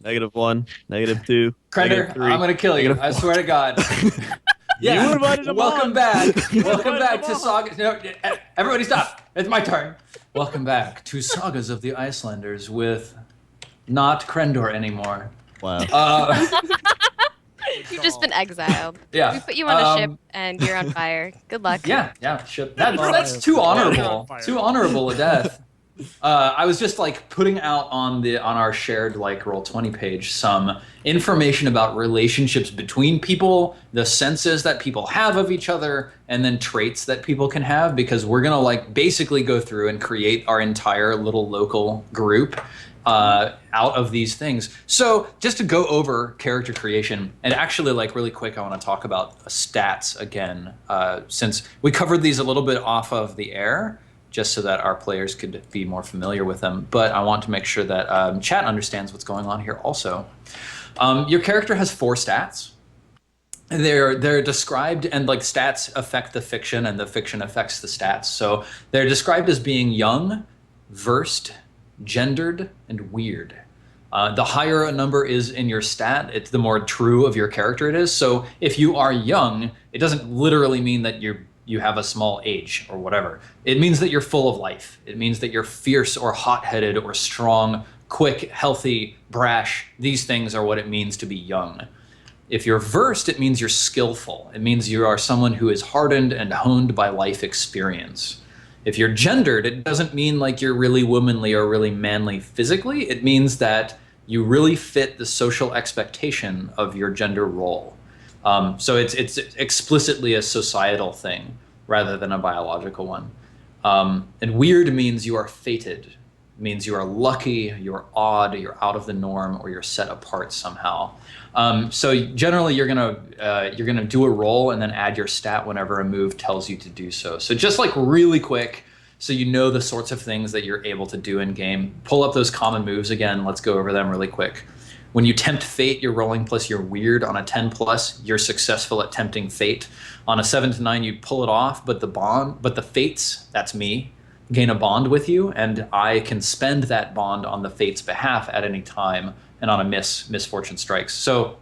-1, -2, Crender, -3. I'm gonna kill you. I swear to God. Yeah. You invited him Welcome on. back. Welcome invited back him to on. Saga. No, everybody stop. It's my turn. Welcome back to Sagas of the Icelanders with not Crendor anymore. Wow. You've just been exiled. Yeah. We put you on a ship and you're on fire. Good luck. Yeah. Ship. That's too honorable. Too honorable a death. I was just like putting out on our shared like Roll20 page some information about relationships between people, the senses that people have of each other, and then traits that people can have, because we're gonna like basically go through and create our entire little local group out of these things. So just to go over character creation, and actually like really quick, I want to talk about stats again, since we covered these a little bit off of the air, just so that our players could be more familiar with them. But I want to make sure that chat understands what's going on here also. Your character has 4 stats. They're described, and like stats affect the fiction and the fiction affects the stats. So they're described as being young, versed, gendered, and weird. The higher a number is in your stat, it's the more true of your character it is. So if you are young, it doesn't literally mean that you have a small age or whatever. It means that you're full of life. It means that you're fierce or hot-headed or strong, quick, healthy, brash. These things are what it means to be young. If you're versed, it means you're skillful. It means you are someone who is hardened and honed by life experience. If you're gendered, it doesn't mean like you're really womanly or really manly physically. It means that you really fit the social expectation of your gender role. So it's explicitly a societal thing rather than a biological one. And weird means you are fated. It means you are lucky, you're odd, you're out of the norm, or you're set apart somehow. So generally you're gonna do a roll and then add your stat whenever a move tells you to do so. So just like really quick, so you know the sorts of things that you're able to do in game. Pull up those common moves again. Let's go over them really quick. When you tempt fate, you're rolling plus your weird. On a 10+, you're successful at tempting fate. On a 7 to 9, you pull it off, but the fates, that's me, gain a bond with you, and I can spend that bond on the fate's behalf at any time, and on a misfortune strikes. So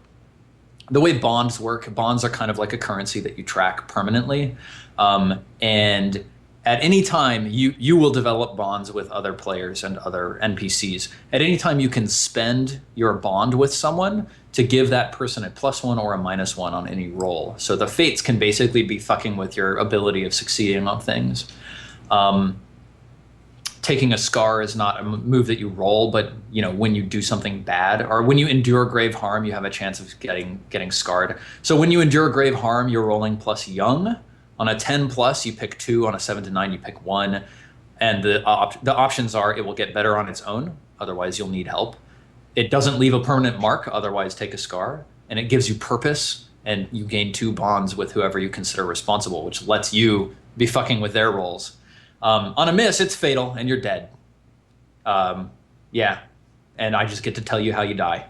the way bonds work, bonds are kind of like a currency that you track permanently, and at any time, you will develop bonds with other players and other NPCs. At any time, you can spend your bond with someone to give that person a +1 or a -1 on any roll. So the fates can basically be fucking with your ability of succeeding on things. Taking a scar is not a move that you roll, but you know, when you do something bad, or when you endure grave harm, you have a chance of getting scarred. So when you endure grave harm, you're rolling plus young. On a 10+, you pick 2. On a 7 to 9, you pick 1. And the options are it will get better on its own, otherwise you'll need help. It doesn't leave a permanent mark, otherwise take a scar. And it gives you purpose, and you gain 2 bonds with whoever you consider responsible, which lets you be fucking with their rolls. On a miss, it's fatal, and you're dead. Yeah, and I just get to tell you how you die.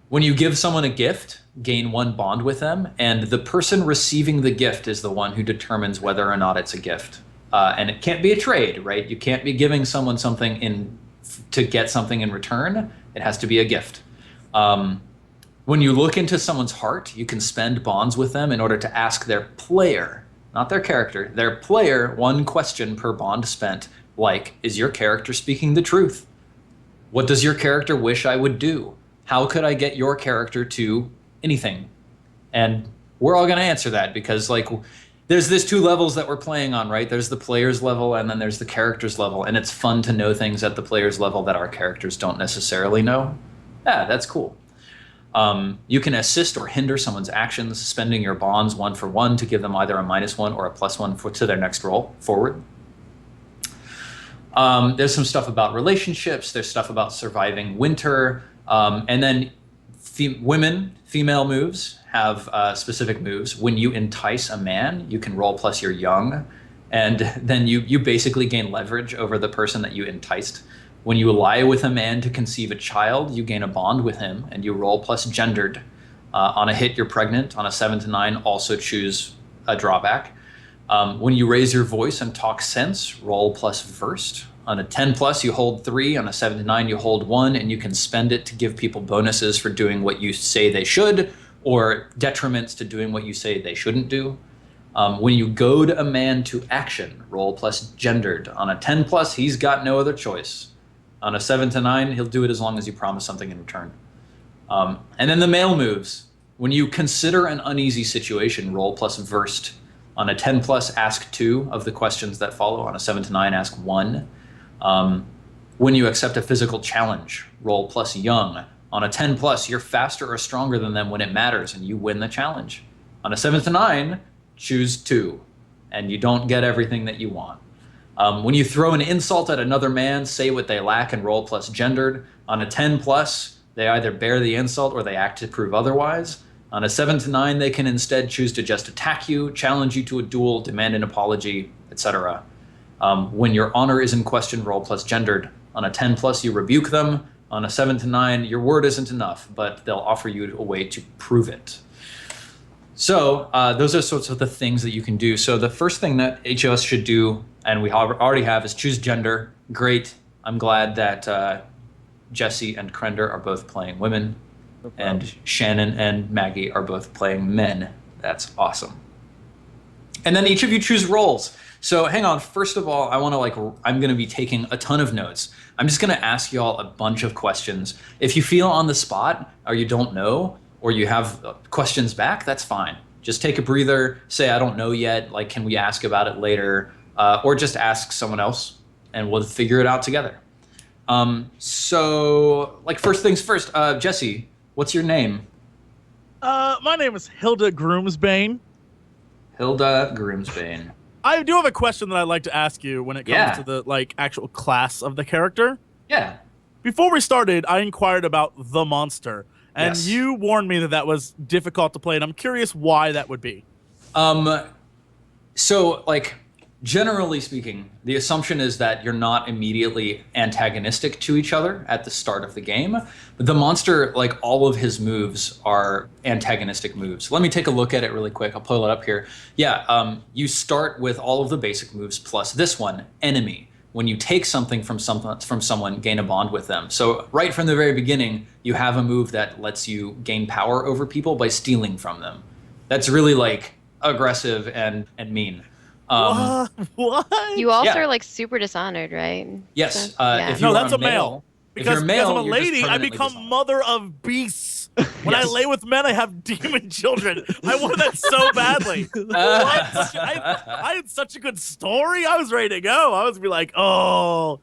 When you give someone a gift, gain 1 bond with them, and the person receiving the gift is the one who determines whether or not it's a gift. And it can't be a trade, right? You can't be giving someone something to get something in return. It has to be a gift. When you look into someone's heart, you can spend bonds with them in order to ask their player, not their character, their player 1 question per bond spent, like, is your character speaking the truth? What does your character wish I would do? How could I get your character to anything? And we're all going to answer that, because like there's this 2 levels that we're playing on, right? There's the player's level and then there's the character's level, and it's fun to know things at the player's level that our characters don't necessarily know. Yeah, that's cool. You can assist or hinder someone's actions, spending your bonds 1 for 1 to give them either a -1 or a +1 to their next roll forward. There's some stuff about relationships. There's stuff about surviving winter. And then female moves have specific moves. When you entice a man, you can roll plus your young, and then you basically gain leverage over the person that you enticed. When you lie with a man to conceive a child, you gain a bond with him, and you roll plus gendered. On a hit, you're pregnant. On a 7 to 9, also choose a drawback. When you raise your voice and talk sense, roll plus versed. On a 10 plus, you hold 3. On a 7 to 9, you hold 1, and you can spend it to give people bonuses for doing what you say they should, or detriments to doing what you say they shouldn't do. When you goad a man to action, roll plus gendered. On a 10 plus, he's got no other choice. On a 7 to 9, he'll do it as long as you promise something in return. And then the male moves. When you consider an uneasy situation, roll plus versed. On a 10 plus, ask 2 of the questions that follow. On a 7 to 9, ask 1. When you accept a physical challenge, roll plus young. On a 10 plus, you're faster or stronger than them when it matters, and you win the challenge. On a 7 to 9, choose 2, and you don't get everything that you want. When you throw an insult at another man, say what they lack and roll plus gendered. On a 10 plus, they either bear the insult or they act to prove otherwise. On a 7 to 9, they can instead choose to just attack you, challenge you to a duel, demand an apology, etc. When your honor is in question, roll plus gendered. On a 10 plus, you rebuke them. On a 7 to 9, your word isn't enough, but they'll offer you a way to prove it. So those are sorts of the things that you can do. So the first thing that each of us should do, and we already have, is choose gender. Great. I'm glad that Jesse and Crendor are both playing women, and Shannon and Maggie are both playing men. That's awesome. And then each of you choose roles. So hang on. First of all, I'm going to be taking a ton of notes. I'm just going to ask you all a bunch of questions. If you feel on the spot or you don't know, or you have questions back, that's fine. Just take a breather, say, I don't know yet, like, can we ask about it later? Or just ask someone else, and we'll figure it out together. So, like, first things first, Jesse, what's your name? My name is Hilda Groomsbane. Hilda Groomsbane. I do have a question that I'd like to ask you when it comes to the, actual class of the character. Yeah. Before we started, I inquired about the monster. And you warned me that was difficult to play, and I'm curious why that would be. So, like, generally speaking, the assumption is that you're not immediately antagonistic to each other at the start of the game. But the monster, like, all of his moves are antagonistic moves. Let me take a look at it really quick. I'll pull it up here. Yeah, you start with all of the basic moves plus this one, enemy. When you take something from someone, gain a bond with them. So right from the very beginning, you have a move that lets you gain power over people by stealing from them. That's really, like, aggressive and mean. What? You also are, like, super dishonored, right? Yes. So, yeah. If you're that's a male. Because if you're I'm a you're just lady, I become dishonored. mother of beasts. When I lay with men, I have demon children. I wanted that so badly. What? I had such a good story. I was ready to go. I was be like, oh.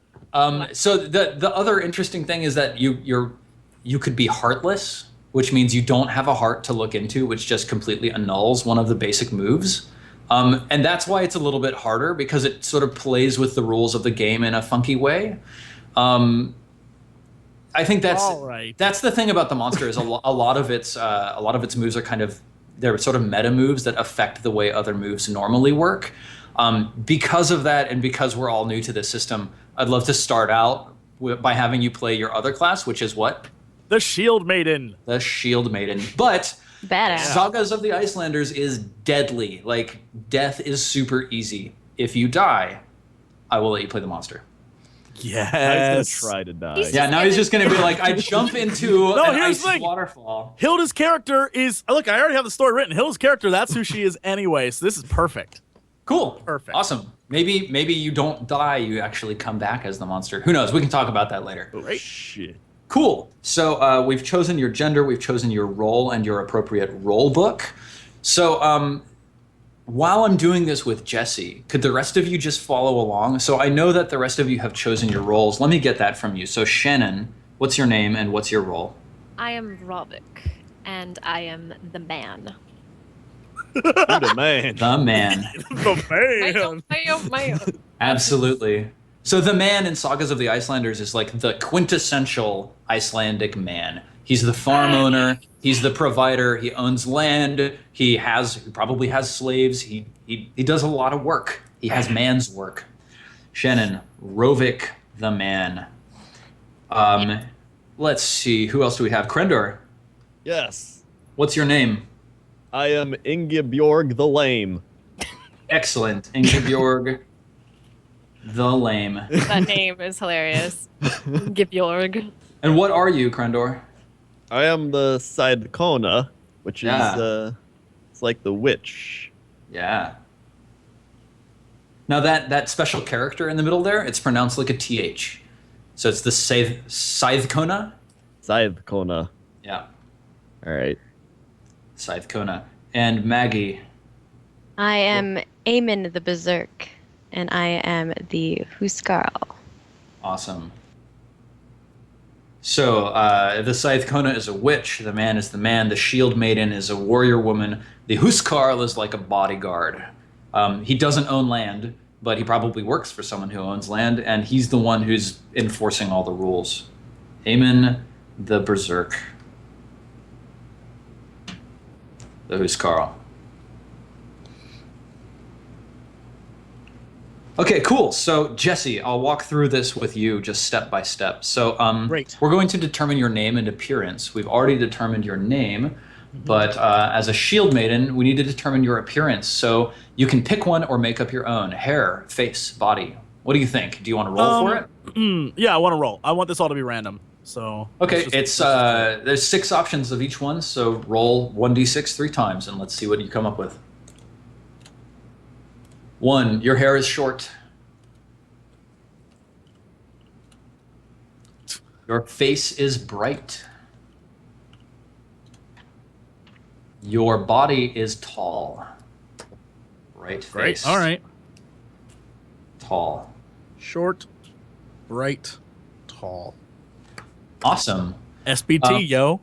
So the other interesting thing is that you could be heartless, which means you don't have a heart to look into, which just completely annuls one of the basic moves. And that's why it's a little bit harder, because it sort of plays with the rules of the game in a funky way. I think that's the thing about the monster is a lot of its moves are they're sort of meta moves that affect the way other moves normally work. Because of that, and because we're all new to this system, I'd love to start out by having you play your other class, which is what? The Shield Maiden. The Shield Maiden. But badass. Sagas of the Icelanders is deadly. Like, death is super easy. If you die, I will let you play the monster. Yes. I was gonna try to die. Yeah, now he's just gonna be like, I jump into an ice waterfall. Hilda's character is, look, I already have the story written. Hilda's character, that's who she is anyway, so this is perfect. Cool. Perfect. Awesome. Maybe you don't die, you actually come back as the monster. Who knows? We can talk about that later. Great. Shit. Cool. So we've chosen your gender, we've chosen your role and your appropriate role book. So while I'm doing this with Jesse, could the rest of you just follow along? So I know that the rest of you have chosen your roles. Let me get that from you. So Shannon, what's your name and what's your role? I am Rovik, and I am the man. You're the man. The man. The man. Absolutely. So the man in Sagas of the Icelanders is like the quintessential Icelandic man. He's the farm owner. He's the provider. He owns land. He probably has slaves. He does a lot of work. He has man's work. Shannon, Rovik the man. Let's see. Who else do we have? Crendor. Yes. What's your name? I am Ingebjorg the Lame. Excellent. Ingebjorg The lame. That name is hilarious. Gibjorg. And what are you, Crendor? I am the side Kona, which is it's like the witch. Yeah. Now that special character in the middle there, it's pronounced like a TH. So it's the Scythe Kona? Side Kona. Yeah. All right. Scythe Kona. And Maggie. I am Eamon the Berserk, and I am the Huskarl. Awesome. So the Scythe Kona is a witch, the man is the man, the Shield Maiden is a warrior woman, the Huskarl is like a bodyguard. He doesn't own land, but he probably works for someone who owns land, and he's the one who's enforcing all the rules. Eamon the Berserk. The Huskarl. Okay, cool. So, Jesse, I'll walk through this with you just step by step. So, Great. we're going to determine your name and appearance. We've already determined your name, but as a Shield Maiden, we need to determine your appearance. So, you can pick one or make up your own. Hair, face, body. What do you think? Do you want to roll for it? Yeah, I want to roll. I want this all to be random. So Okay, there's 6 options of each one, so roll 1d6 3 times, and let's see what you come up with. 1, your hair is short. Your face is bright. Your body is tall. Bright face. Great. All right. Tall. Short, bright, tall. Awesome. SBT, yo.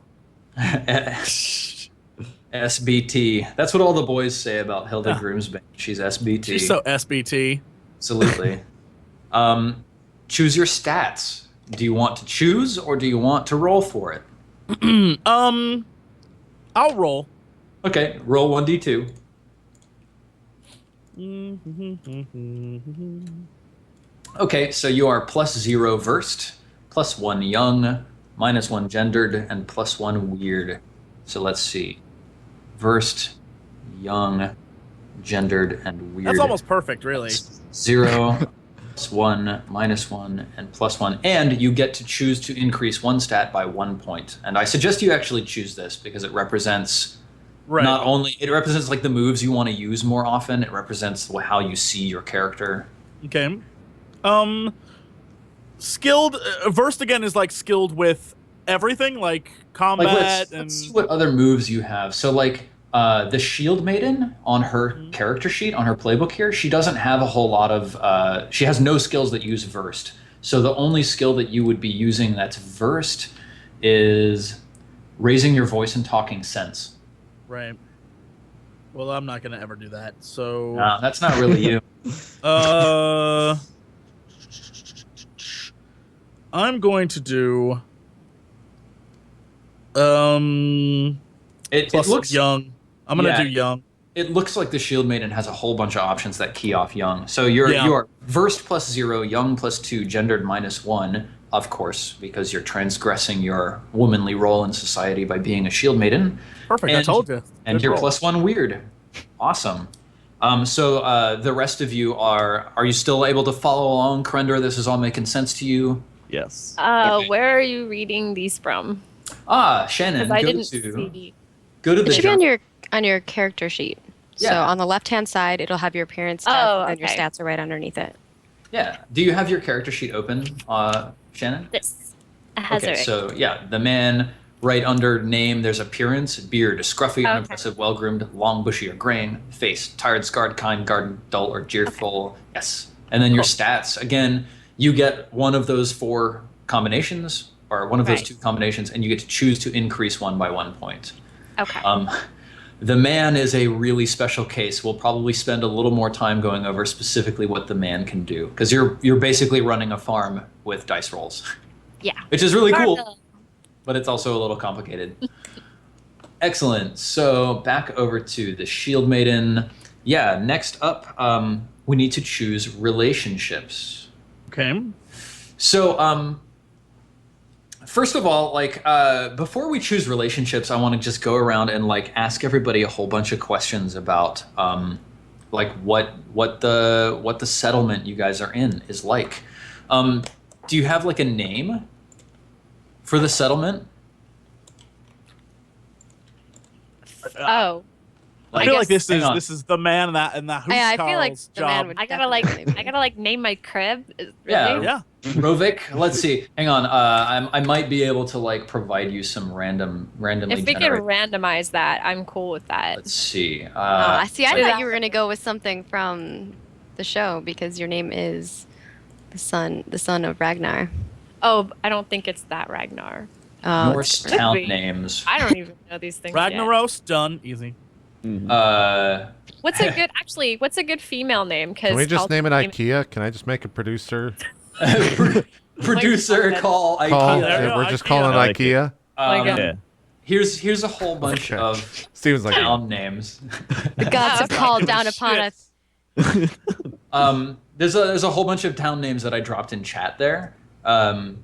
SBT. That's what all the boys say about Hilda Groomsbane. She's SBT. She's so SBT. Absolutely. Choose your stats. Do you want to choose or do you want to roll for it? I'll roll. Okay, roll 1d2. Okay, so you are +0 versed, +1 young, -1 gendered, and +1 weird. So let's see. Versed, young, gendered, and weird. That's almost perfect, really. 0, +1, -1, and +1. And you get to choose to increase one stat by 1 point. And I suggest you actually choose this because it represents not only, it represents like the moves you want to use more often, it represents how you see your character. Okay. Skilled, versed again is like skilled with everything, like combat let's see what other moves you have. So like the Shield Maiden on her character sheet, on her playbook here, she doesn't have a whole lot of, she has no skills that use versed. So the only skill that you would be using that's versed is raising your voice and talking sense. Right. Well, I'm not gonna ever do that. So no, that's not really you. I'm going to do it looks young. I'm gonna do young. It looks like the Shield Maiden has a whole bunch of options that key off young. So you are versed +0, young +2, gendered -1, of course, because you're transgressing your womanly role in society by being a Shield Maiden. Perfect. I told you. And you're +1 weird. Awesome. So the rest of you are you still able to follow along, Crendor? This is all making sense to you? Yes. Okay. Where are you reading these from? Shannon, I go didn't to see. the It should be on your character sheet. Yeah. So on the left-hand side, it'll have your appearance stats, and your okay. stats are right underneath it. Yeah. Do you have your character sheet open, Shannon? This has Okay, it. so yeah, the man right under name, there's appearance, beard, scruffy, unimpressive, well-groomed, long, bushy, or graying, face, tired, scarred, kind, guarded, dull, or cheerful. Yes. And then your stats, again, you get one of those 4 combinations, or one of those 2 combinations, and you get to choose to increase one by 1 point. Okay. The man is a really special case. We'll probably spend a little more time going over specifically what the man can do, because you're basically running a farm with dice rolls. Yeah. Which is really cool, but it's also a little complicated. Excellent. So back over to the Shield Maiden. Yeah, next up, we need to choose relationships. Okay. So, first of all, like, before we choose relationships, I want to just go around and like ask everybody a whole bunch of questions about, like what the settlement you guys are in is like. Do you have like a name for the settlement? Oh. I feel like this is the man in that Yeah, I feel like Carl's the man job. would I gotta definitely name my crib. Really? Yeah. Rovik, let's see. Hang on. I might be able to like provide you some randomly If we can generated. randomize that, I'm cool with that. Let's see. I see. I do thought that. you were gonna go with something from the show because your name is the son of Ragnar. Oh, I don't think it's that Ragnar. Norse different. town Could be. names. I don't even know these things. Yet. Ragnaros, done, easy. What's a good female name? Can we just name it IKEA? Can I just make a producer Producer call IKEA. call? There you go, We're just IKEA. calling it I like IKEA. Yeah. Here's a whole bunch Okay. of Steven's like, town names. The gods have called down upon Shit. us. There's a whole bunch of town names that I dropped in chat there.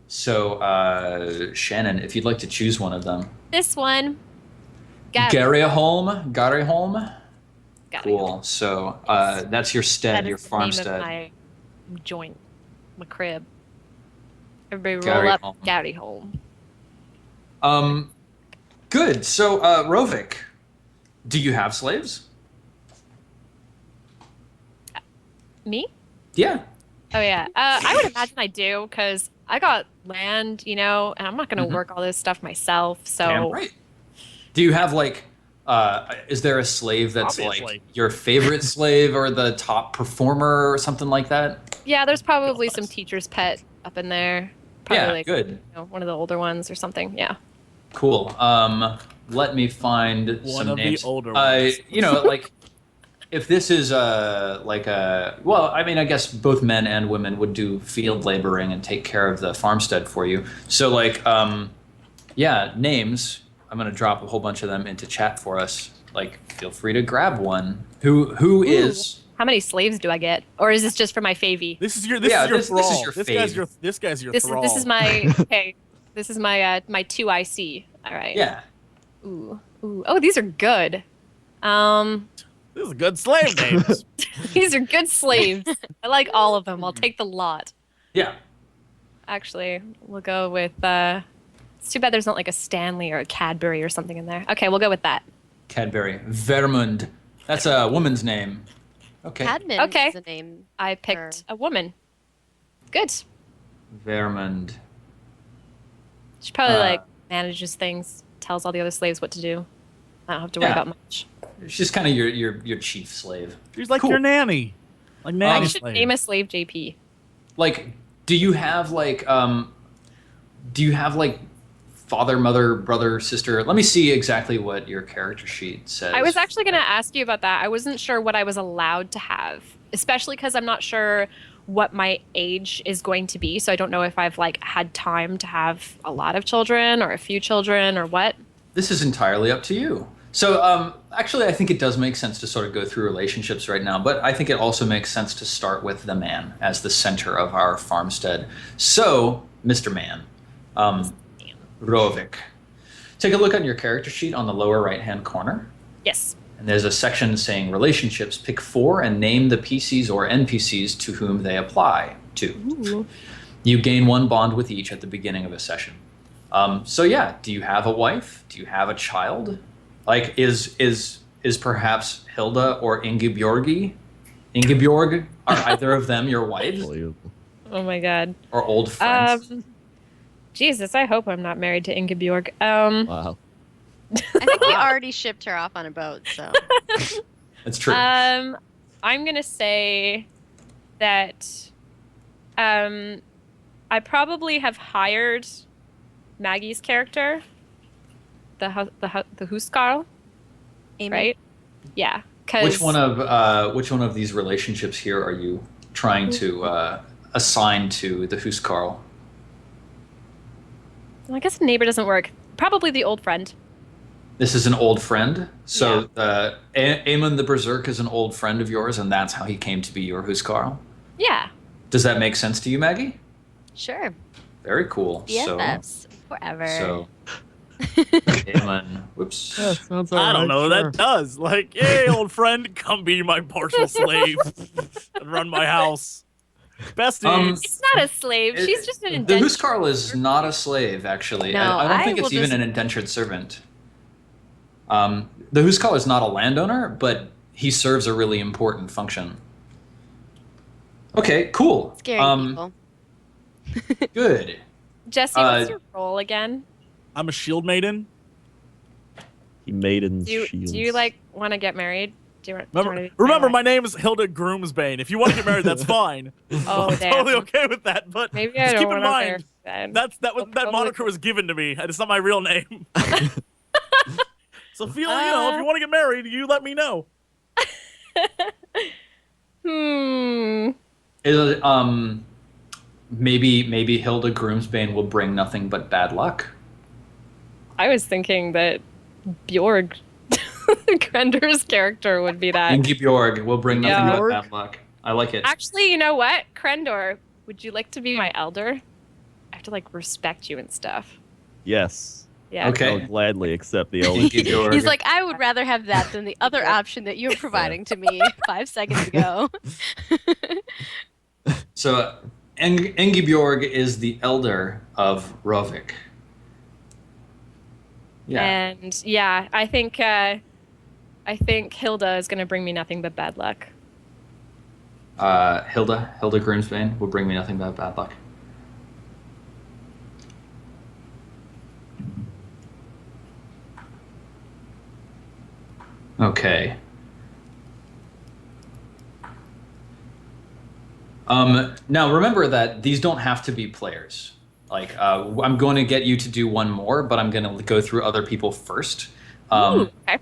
So Shannon, if you'd like to choose one of them. This one. Garyholm. Got Cool. So that's your stead, That your is the name of farmstead. my joint, my crib. Everybody Gary roll up, Holm. Gary Home. Good. So Rovik, do you have slaves? Me? Yeah. Oh yeah. I would imagine I do because I got land, and I'm not gonna work all this stuff myself. So Damn right. Do you have like? Is there a slave that's Obviously. like your favorite slave or the top performer or something like that? yeah, there's probably some teacher's pet up in there. Probably Yeah, like good. one of the older ones or something. Yeah. Cool. Let me find One some of the names. older ones. Like if this is well, I mean, I guess both men and women would do field laboring and take care of the farmstead for you. So like, yeah, names. I'm gonna drop a whole bunch of them into chat for us. Like, feel free to grab one. Who is? How many slaves do I get, or is this just for my favy? This is your this thrall. is your this guy's fave. your This thrall. is my okay. This is my my 2 IC. All right. Yeah. Ooh. Oh, these are good. This is good slave names. These are good slaves. I like all of them. I'll take the lot. Yeah. Actually, we'll go with. It's too bad there's not like a Stanley or a Cadbury or something in there. Okay, we'll go with that. Cadbury. Vermund. That's a woman's name. Okay. Padman Okay. is a name. I picked a woman. Good. Vermund. She probably Uh, like manages things, tells all the other slaves what to do. I don't have to worry Yeah. about much. She's kind of your chief slave. She's like Cool. your nanny. Like I nanny should slave. name a slave JP. Like, do you have like father, mother, brother, sister? Let me see exactly what your character sheet says. I was actually going to ask you about that. I wasn't sure what I was allowed to have, especially because I'm not sure what my age is going to be. So I don't know if I've like had time to have a lot of children or a few children or what. This is entirely up to you. So actually, I think it does make sense to sort of go through relationships right now, but I think it also makes sense to start with the man as the center of our farmstead. So, Mr. Man, Rovik, take a look at your character sheet on the lower right-hand corner. Yes. And there's a section saying relationships. Pick 4 and name the PCs or NPCs to whom they apply to. Ooh. You gain 1 bond with each at the beginning of a session. So yeah, do you have a wife? Do you have a child? Like, is perhaps Hilda or Ingeborg, are either of them your wives Unbelievable. Oh my God. or old friends? Jesus, I hope I'm not married to Ingeborg. Wow. I think we already shipped her off on a boat, so. That's true. I'm gonna say that I probably have hired Maggie's character, the Huskarl, Amy? right? Yeah, because Which one of these relationships here are you trying to assign to the Huskarl? I guess a neighbor doesn't work. Probably the old friend. This is an old friend. So Aemon the Berserk is an old friend of yours, and that's how he came to be your Huskarl. Yeah. Does that make sense to you, Maggie? Sure. Very cool. BFFs forever. So Aemon. Whoops. Yeah, sounds I don't alright, know. sure. That does. Like, hey, old friend, come be my partial slave and run my house. Besties. She's not a slave. She's just an The indentured. Huskarl is not a slave, actually. No, I don't I think it's will even just- an indentured servant. The Huskarl is not a landowner, but he serves a really important function. Okay, cool. Scaring people. Good. Jesse, what's your role again? I'm a Shield Maiden. He maiden's Do shields. you like want to get married? Do you want Remember, to be remember, married? my name is Hilda Groomsbane. If you want to get married, that's fine. Oh, I'm damn. totally okay with that. But Maybe I just don't keep in want to mind then. that Totally moniker was given to me. It's not my real name. So if you want to get married, you let me know. Maybe Hilda Groomsbane will bring nothing but bad luck. I was thinking that Bjorg, Grender's character, would be that. Ingebjorg will bring nothing Yeah. but bad luck. I like it. Actually, you know what? Crendor, would you like to be my elder? I have to like respect you and stuff. Yes. Yeah. Okay. I'll gladly accept the eldership. Ingebjorg. He's like, I would rather have that than the other option that you're providing to me 5 seconds ago. So, Ingebjorg is the elder of Rovik. Yeah. And yeah, I think Hilda is gonna bring me nothing but bad luck. Hilda Groomsbane will bring me nothing but bad luck. Okay. Now remember that these don't have to be players. Like, I'm going to get you to do one more, but I'm going to go through other people first. Ooh, okay.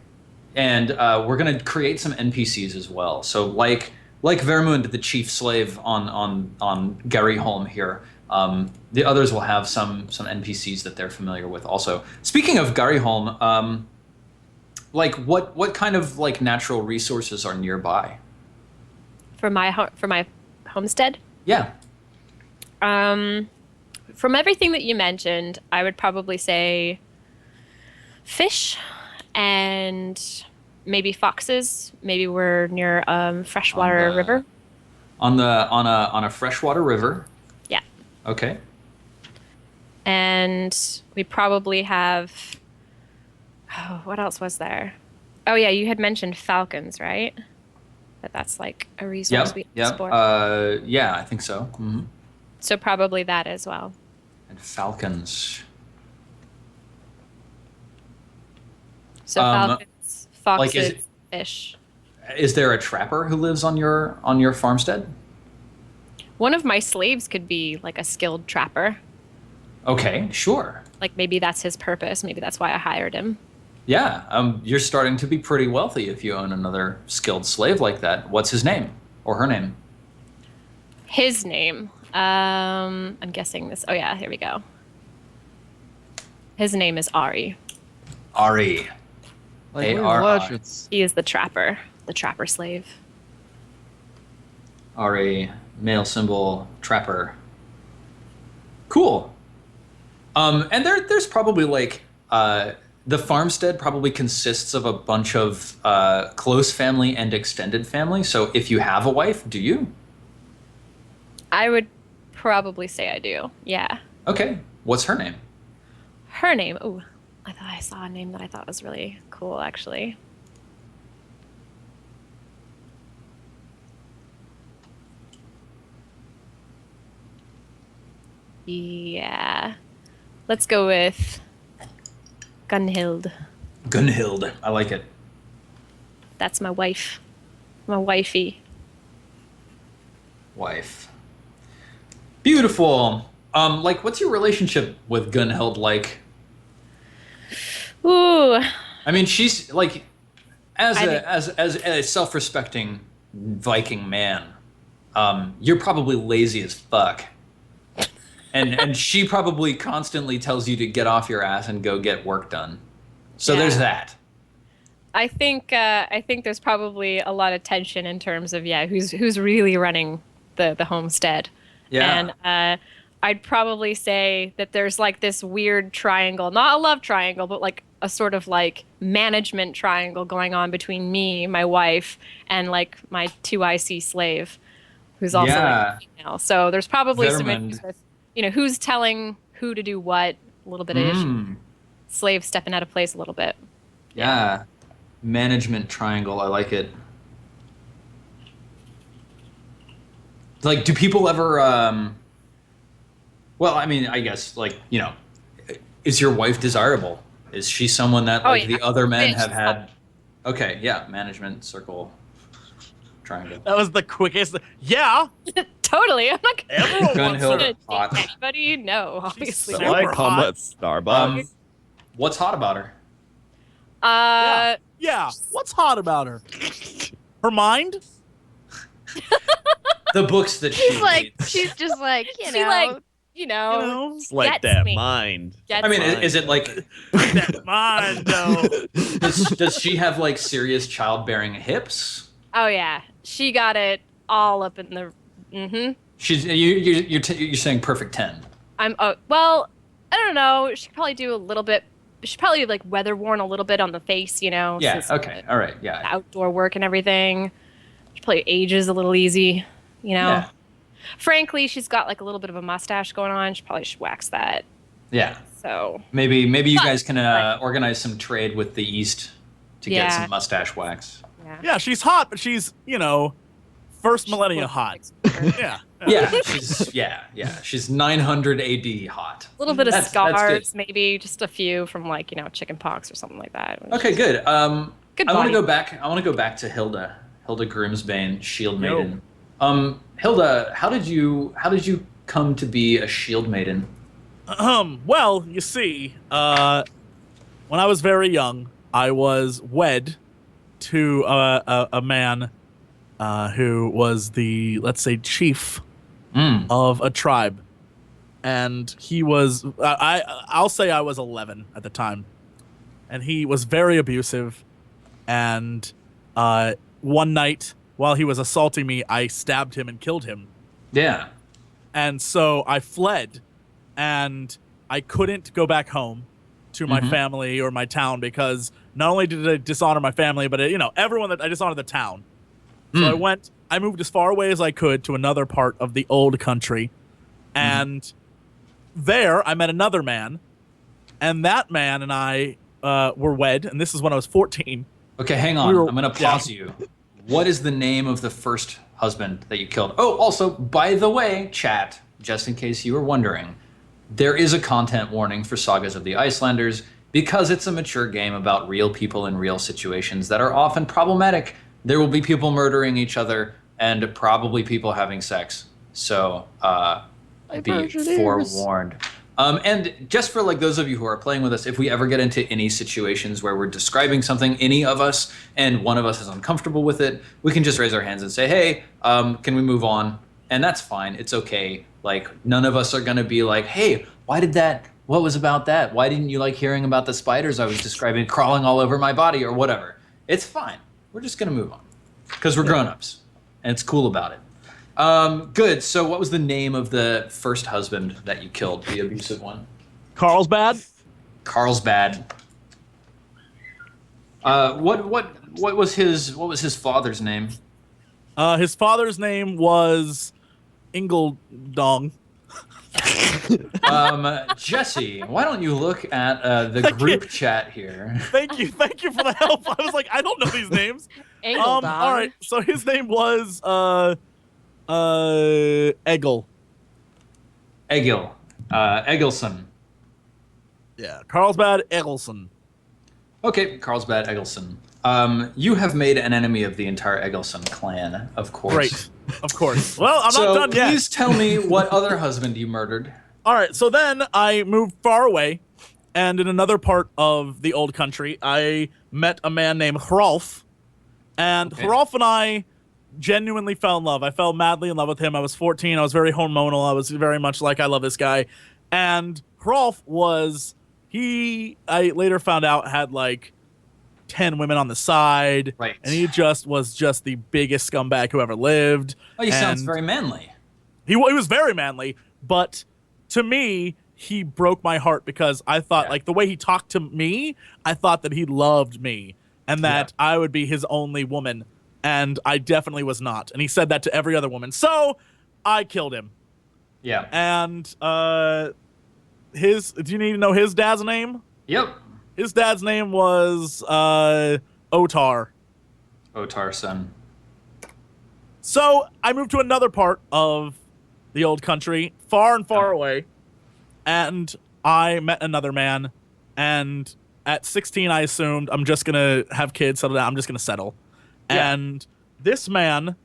And we're going to create some NPCs as well. So like Vermund, the chief slave on Gary Holm here, the others will have some NPCs that they're familiar with also. Speaking of Gary Holm, like what kind of like natural resources are nearby? For my homestead. Yeah. From everything that you mentioned, I would probably say fish and maybe foxes. Maybe we're near freshwater river. On a freshwater river. Yeah. Okay. And we probably have what else was there? Oh yeah, you had mentioned falcons, right? That's like a resource we explore. Yeah, I think so. Mm-hmm. So probably that as well. And falcons. So falcons, foxes, like fish. Is there a trapper who lives on your farmstead? One of my slaves could be like a skilled trapper. Okay, sure. Like maybe that's his purpose. Maybe that's why I hired him. Yeah, you're starting to be pretty wealthy if you own another skilled slave like that. What's his name or her name? His name. I'm guessing this. Oh yeah, here we go. His name is Ari. Ari. Like They League of are Legends. He is the trapper slave. Ari, male symbol, trapper. Cool. And there's probably like the farmstead probably consists of a bunch of close family and extended family. So if you have a wife, do you? I would probably say I do. Yeah. Okay. What's her name? Her name. Ooh, I thought I saw a name that I thought was really cool, actually. Yeah. Let's go with Gunhild. Gunhild. I like it. That's my wife. My wifey. Wife. Beautiful. Like, what's your relationship with Gunhild like? Ooh. I mean, she's like, as I a self-respecting Viking man, you're probably lazy as fuck, and she probably constantly tells you to get off your ass and go get work done. So Yeah. there's that. I think there's probably a lot of tension in terms of who's really running the homestead. Yeah. And I'd probably say that there's like this weird triangle, not a love triangle, but like a sort of like management triangle going on between me, my wife, and like my 2IC slave, who's also like female. So there's probably some issues with, who's telling who to do what, a little bit of issue. Slave stepping out of place a little bit. Yeah. Management triangle, I like it. Like, do people ever, well, I mean, I guess, like, is your wife desirable? Is she someone that, like, the other men have had? Okay, yeah, management circle triangle. That was the quickest. Yeah. Totally. I'm not Everyone wants to her hot. date anybody. No, obviously. Super I like hot. at Starbucks. What's hot about her? Yeah. What's hot about her? Her mind? The books that She's like, she's just like, She like, It's like gets that me. mind. Gets I mean, me. is it like, That mind, though. does she have, like, serious childbearing hips? Oh yeah, she got it all up in the. She's you're saying perfect 10. Well, I don't know. She could probably do a little bit. She's probably like weather worn a little bit on the face, Yeah. since Okay. All right. Yeah. outdoor work and everything. She probably ages a little easy, Yeah. Frankly, she's got like a little bit of a mustache going on. She probably should wax that. Yeah. So Maybe you guys can organize some trade with the East to get Yeah. some mustache wax. Yeah, she's hot, but she's, first millennia hot. Yeah. She's 900 AD hot. A little bit of That's scars, good. maybe just a few from like chicken pox or something like that. Okay, good. Good I want to body. go back. I want to go back to Hilda Grimsbane, Shield Maiden. Hilda, how did you come to be a Shield Maiden? Well, you see, when I was very young, I was wed to a man who was the, let's say, chief of a tribe. And he was, I'll say I was 11 at the time. And he was very abusive. And one night, while he was assaulting me, I stabbed him and killed him. Yeah. And so I fled. And I couldn't go back home to my family or my town because not only did I dishonor my family, but everyone that I dishonored the town. So I moved as far away as I could to another part of the old country. And there I met another man, and that man and I were wed, and this is when I was 14. Okay, hang on. I'm going to pause you. What is the name of the first husband that you killed? Oh, also, by the way, chat, just in case you were wondering, there is a content warning for Sagas of the Icelanders because it's a mature game about real people in real situations that are often problematic. There will be people murdering each other and probably people having sex. So, be forewarned. And just for like those of you who are playing with us, if we ever get into any situations where we're describing something, any of us, and one of us is uncomfortable with it, we can just raise our hands and say, hey, can we move on? And that's fine. It's okay. Like, none of us are going to be like, hey, what was about that? Why didn't you like hearing about the spiders I was describing crawling all over my body or whatever? It's fine. We're just going to move on because we're grown-ups and it's cool about it. Good. So what was the name of the first husband that you killed, the abusive one? Carlsbad. Carlsbad. What was his father's name? His father's name was Ingeldong. Jesse, why don't you look at the group chat here? Thank you for the help. I was like, I don't know these names. Angle All right, so his name was Egil. Egilson. Yeah, Carlsbad Egilson. Okay, Carlsbad Egilson. You have made an enemy of the entire Egilson clan, of course. Great, of course. Well, I'm So not done yet. please tell me what other husband you murdered. All right, so then I moved far away, and in another part of the old country, I met a man named Hrolf, and Hrolf and I genuinely fell in love. I fell madly in love with him. I was 14. I was very hormonal. I was very much like, I love this guy. And Hrolf I later found out, had like 10 women on the side. Right. And he was just the biggest scumbag who ever lived. Oh, he sounds very manly. He was very manly, but to me, he broke my heart because I thought, like, the way he talked to me, I thought that he loved me and that I would be his only woman. And I definitely was not. And he said that to every other woman. So I killed him. Yeah. And do you need to know his dad's name? Yep. His dad's name was Otar. Otar son. So I moved to another part of the old country, far and far away, and I met another man, and at 16 I assumed I'm just going to have kids, settle down, I'm just going to settle. Yeah. And this man,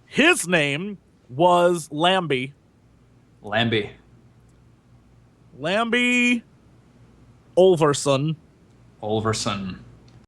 his name was Lambie. Lambie Olverson. Olverson.